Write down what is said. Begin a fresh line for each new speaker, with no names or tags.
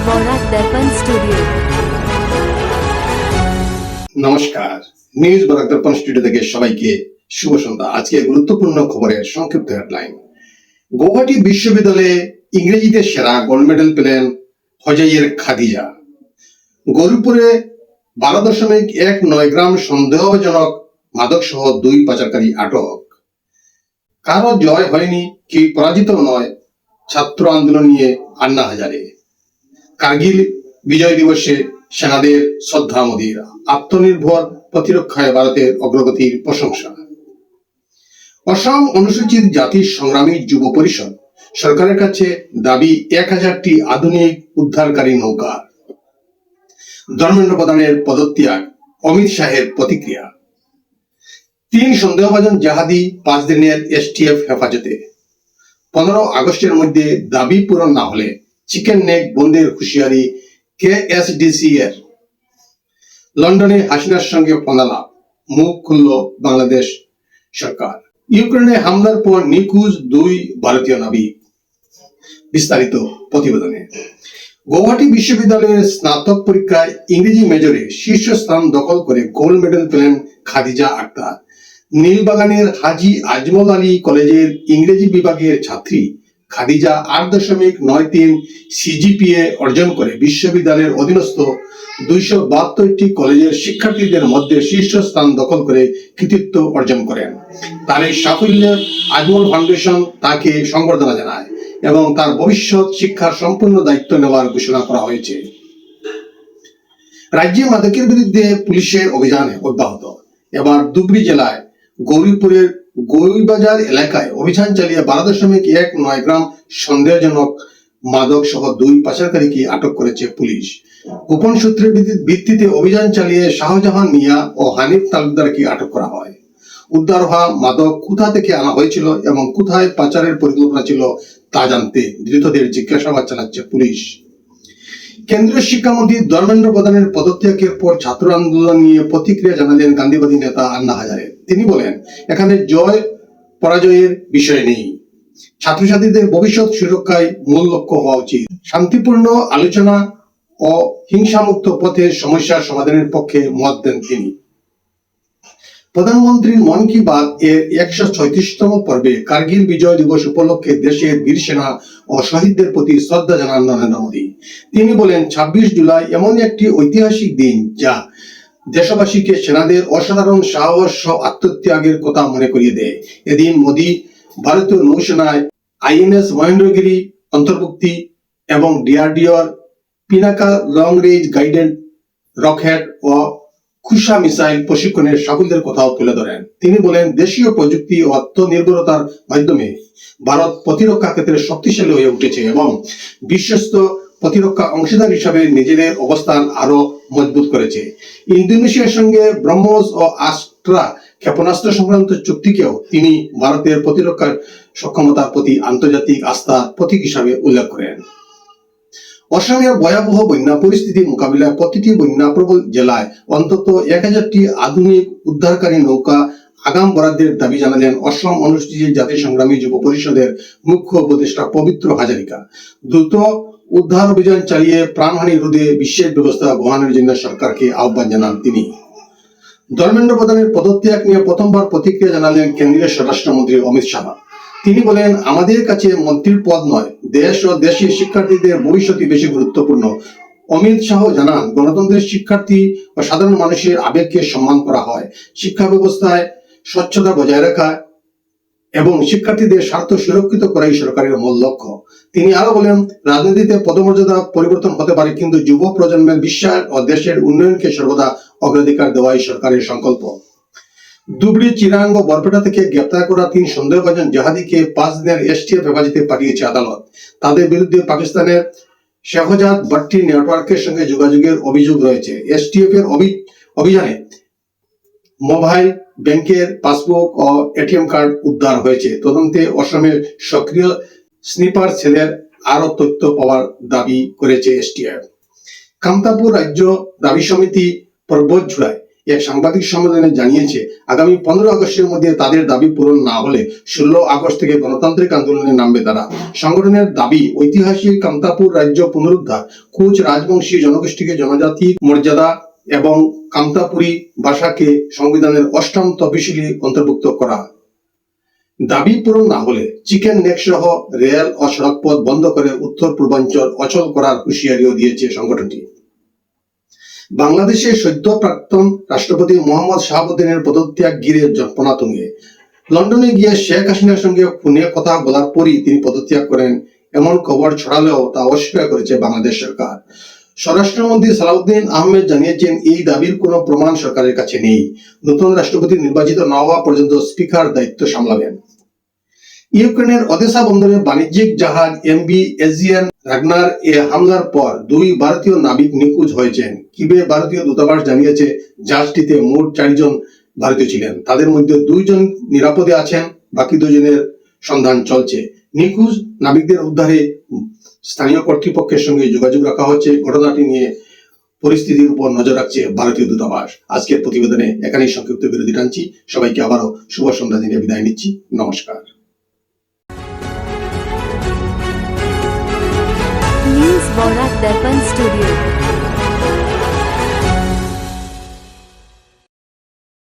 বরাক দর্পণ studio.
নমস্কার, news Barak দর্পণ studio থেকে সবাইকে শুভ সন্ধ্যা। আজকে গুরুত্বপূর্ণ খবরের সংক্ষিপ্ত হেডলাইন। গৌহাটি বিশ্ববিদ্যালয়ে ইংরেজিতে সেরা গোল্ড মেডেল পেলেন হোজাইয়ের খাদিজা। গৌরীপুরে 12.19 গ্রাম সন্দেহজনক মাদক সহ 2 পাচারকারী আটক। কারো জয় হয়নি, কি পরাজিত নয় ছাত্র আন্দোলন নিয়ে আন্না হাজারে। কার্গিল বিজয় দিবসে সেনাদের শ্রদ্ধা মোদীর। আত্মনির্ভর প্রতিরক্ষায় ভারতের অগ্রগতির প্রশংসা। অসম অনুসূচিত জাতি সংগ্রামী যুব পরিষদ সরকারের কাছে দাবি 1000টি আধুনিক উদ্ধারকারী নৌকা। ধর্মেন্দ্র প্রধানের পদত্যাগ, অমিত শাহের প্রতিক্রিয়া। 3 সন্দেহভাজন জাহাদি 5 দিনের STF হেফাজতে। 15 আগস্টের মধ্যে দাবি পূরণ না হলে চিকেন নেক বন্ধের হুঁশিয়ারি KSDC এর। লন্ডনে হাসিনার সঙ্গে ফোনালাপ, মুখ খুলল বাংলাদেশ সরকার। ইউক্রেনে হামলার পর নিখোঁজ 2 ভারতীয় নাবিক। বিস্তারিত প্রতিবেদনে। গৌহাটি বিশ্ববিদ্যালয়ের স্নাতক পরীক্ষায় ইংরেজি মেজরে শীর্ষস্থান দখল করে গোল্ড মেডেল পেলেন খাদিজা আক্তার। নীলবাগানের হাজী আজমল আলী কলেজের ইংরেজি বিভাগের ছাত্রী খাদিজা 8.93 CGPA অর্জন করে বিশ্ববিদ্যালয়ের অধীনস্থ 272টি কলেজের শিক্ষার্থীদের মধ্যে শীর্ষস্থান দখল করে কৃতিত্ব অর্জন করেন। তার এই সাফল্যে আজমল ফাউন্ডেশন তাকে সংবর্ধনা জানায় এবং তার ভবিষ্যৎ শিক্ষার সম্পূর্ণ দায়িত্ব নেওয়ার ঘোষণা করা হয়েছে। রাজ্যে মাদকের বিরুদ্ধে পুলিশের অভিযান অব্যাহত। এবার ধুবড়ী জেলায় গৌরীপুরের গৌরীবাজার এলাকায় অভিযান চালিয়ে 12.19 গ্রাম সন্দেহজনক মাদক সহ 2 পাচারকারীকে আটক করেছে পুলিশ। গোপন সূত্রের ভিত্তিতে অভিযান চালিয়ে শাহজাহান মিয়া ও হানিফ তালুকদারকে আটক করা হয়। উদ্ধার হওয়া মাদক কোথা থেকে আনা হয়েছিল এবং কোথায় পাচারের পরিকল্পনা ছিল তা জানতে ধৃতদের জিজ্ঞাসাবাদ চালাচ্ছে পুলিশ। কেন্দ্রীয় শিক্ষামন্ত্রী ধর্মেন্দ্র প্রধানের পদত্যাগের পর ছাত্র আন্দোলন নিয়ে প্রতিক্রিয়া জানালেন গান্ধীবাদী নেতা আন্না হাজারে। তিনি বলেন, এখানে জয় পরাজয়ের বিষয় নেই, ছাত্রছাত্রীদের ভবিষ্যৎ সুরক্ষায় মূল লক্ষ্য হওয়া উচিত। শান্তিপূর্ণ আলোচনা ও হিংসামুক্ত পথে সমস্যার সমাধানের পক্ষে মত দেন তিনি। প্রধানমন্ত্রীর মন কি বাত এর 136তম পর্বে কার্গিল বিজয় দিবস উপলক্ষে দেশের বীর সেনা ও শহীদদের প্রতি শ্রদ্ধা জানান নরেন্দ্র মোদী। তিনি বলেন, 26 জুলাই এমন একটি ঐতিহাসিক দিন যা দেশবাসীকে সেনাদের অসাধারণ সাহস ও আত্মত্যাগের কথা মনে করিয়ে দেয়। এদিন মোদী ভারতীয় নৌসেনায় INS মহেন্দ্রগিরি অন্তর্ভুক্তি এবং DRDOর Pinaka long range guided rocket ও খুশা মিসাইল প্রশিক্ষণের সাফল্যের কথাও তুলে ধরেন। তিনি বলেন, দেশীয় প্রযুক্তি ও আত্মনির্ভরতার মাধ্যমে ভারত প্রতিরক্ষা ক্ষেত্রে শক্তিশালী হয়ে উঠেছে এবং বিশ্বস্ত প্রতিরক্ষা অংশীদার হিসাবে নিজেদের অবস্থান আরো মজবুত করেছে। ইন্দোনেশিয়ার সঙ্গে ব্রহ্মোস ও আস্ট্রা ক্ষেপণাস্ত্র সংক্রান্ত চুক্তিকেও তিনি ভারতের প্রতিরক্ষা সক্ষমতার প্রতি আন্তর্জাতিক আস্থার প্রতীক হিসাবে উল্লেখ করেন। অসমের ভয়াবহ বন্যা পরিস্থিতি মোকাবিলায় প্রতিটি বন্যাপ্রবল জেলায় অন্তত 1000টি আধুনিক উদ্ধারকারী নৌকা আগাম বরাদ্দের দাবি জানালেন অসম অনুসূচিত জাতি সংগ্রামী যুব পরিষদের মুখ্য উপদেষ্টা পবিত্র হাজারিকা। দ্রুত উদ্ধার অভিযান চালিয়ে প্রাণহানি রোধে বিশেষ ব্যবস্থা গ্রহণের জন্য সরকারকে আহ্বান জানান তিনি। ধর্মেন্দ্র প্রধানের পদত্যাগ নিয়ে প্রথমবার প্রতিক্রিয়া জানালেন কেন্দ্রীয় স্বরাষ্ট্রমন্ত্রী অমিত শাহ। তিনি বলেন, আমাদের কাছে মন্ত্রীর পদ নয়, দেশ ও দেশের শিক্ষার্থীদের ভবিষ্যৎই বেশি গুরুত্বপূর্ণ। অমিত শাহ জানান, গণতন্ত্রের শিক্ষার্থী ও সাধারণ মানুষের আবেগকে সম্মান করা হয়, শিক্ষা ব্যবস্থায় স্বচ্ছতা বজায় রাখা এবং শিক্ষার্থীদের স্বার্থ সুরক্ষিত করাই সরকারের মূল লক্ষ্য। তিনি আরো বলেন, রাজনীতিতে পদমর্যাদা পরিবর্তন হতে পারে, কিন্তু যুব প্রজন্মের বিশ্বাস ও দেশের উন্নয়নকে সর্বদা অগ্রাধিকার দেওয়াই সরকারের সংকল্প। ধুবড়ী, চিরাং ও বরপেটা থেকে গ্রেপ্তার করা 3 সন্দেহভাজন জাহাদিকে 5 দিনের STF হেফাজতে পাঠিয়েছে আদালত। তাদের বিরুদ্ধে পাকিস্তানের শেহজাদ ভট্টি নেটওয়ার্কের সঙ্গে যোগাযোগের অভিযোগ রয়েছে। STF এর অভিযানে মোবাইল ব্যাংকের পাসবুক ও ATM কার্ড উদ্ধার হয়েছে। তদন্তে অসমের সক্রিয় স্নিপার সেলের আরো তথ্য পাওয়ার দাবি করেছে STF। কামতাপুর রাজ্য দাবি সমিতি পর্বত জুড়ায় এক সাংবাদিক সম্মেলনে জানিয়েছে আগামী 15 আগস্টের মধ্যে তাদের দাবি পূরণ না হলে 16 আগস্ট থেকে গণতান্ত্রিক আন্দোলনে নামবে তারা। সংগঠনের দাবি ঐতিহাসিক কামতাপুর রাজ্য পুনরুদ্ধার, কোচ রাজবংশী জনগোষ্ঠীকে জনজাতি মর্যাদা এবং কামতাপুরী ভাষাকে সংবিধানের 8ম তফসিলে অন্তর্ভুক্ত করা। দাবি পূরণ না হলে চিকেন নেক সহ রেল ও সড়কপথ বন্ধ করে উত্তর পূর্বাঞ্চল অচল করার হুঁশিয়ারিও দিয়েছে সংগঠনটি। বাংলাদেশের সদ্য প্রাক্তন রাষ্ট্রপতি মোহাম্মদ শাহাবুদ্দিনের পদত্যাগ ঘিরে জল্পনা তুঙ্গে। লন্ডনে গিয়ে শেখ হাসিনার সঙ্গে ফোনে কথা বলার পরই তিনি পদত্যাগ করেন এমন খবর ছড়ালেও তা অস্বীকার করেছে বাংলাদেশ সরকার। স্বরাষ্ট্রমন্ত্রী সালাউদ্দিন আহমেদ জানিয়েছেন এই দাবির কোনো প্রমাণ সরকারের কাছে নেই। নতুন রাষ্ট্রপতি নির্বাচিত না হওয়া পর্যন্ত স্পিকার দায়িত্ব সামলাবেন। ইউক্রেনের ওদেসা বন্দরে বাণিজ্যিক জাহাজ এমভি এজিয়ান রাগনার এ হামলার পর 2 ভারতীয় নাবিক নিখোঁজ হয়েছেন। কিবে ভারতীয় দূতাবাস জানিয়েছে জাহাজটিতে মোট 4 জন ভারতীয় ছিলেন। তাদের মধ্যে 2 জন নিরাপদে আছেন, বাকি 2 জনের সন্ধান চলছে। নিখোঁজ নাবিকদের উদ্ধারে স্থানীয় কর্তৃপক্ষের সঙ্গে যোগাযোগ রাখা হচ্ছে। ঘটনাটি নিয়ে পরিস্থিতির উপর নজর রাখছে ভারতীয় দূতাবাস। আজকের প্রতিবেদনে এখানেই সংক্ষিপ্ত বিরতি টানছি। সবাইকে আবারও শুভ সন্ধ্যা জানিয়ে বিদায় নিচ্ছি। নমস্কার।
न्यूज़ बोरा दर्पण स्टूडियो।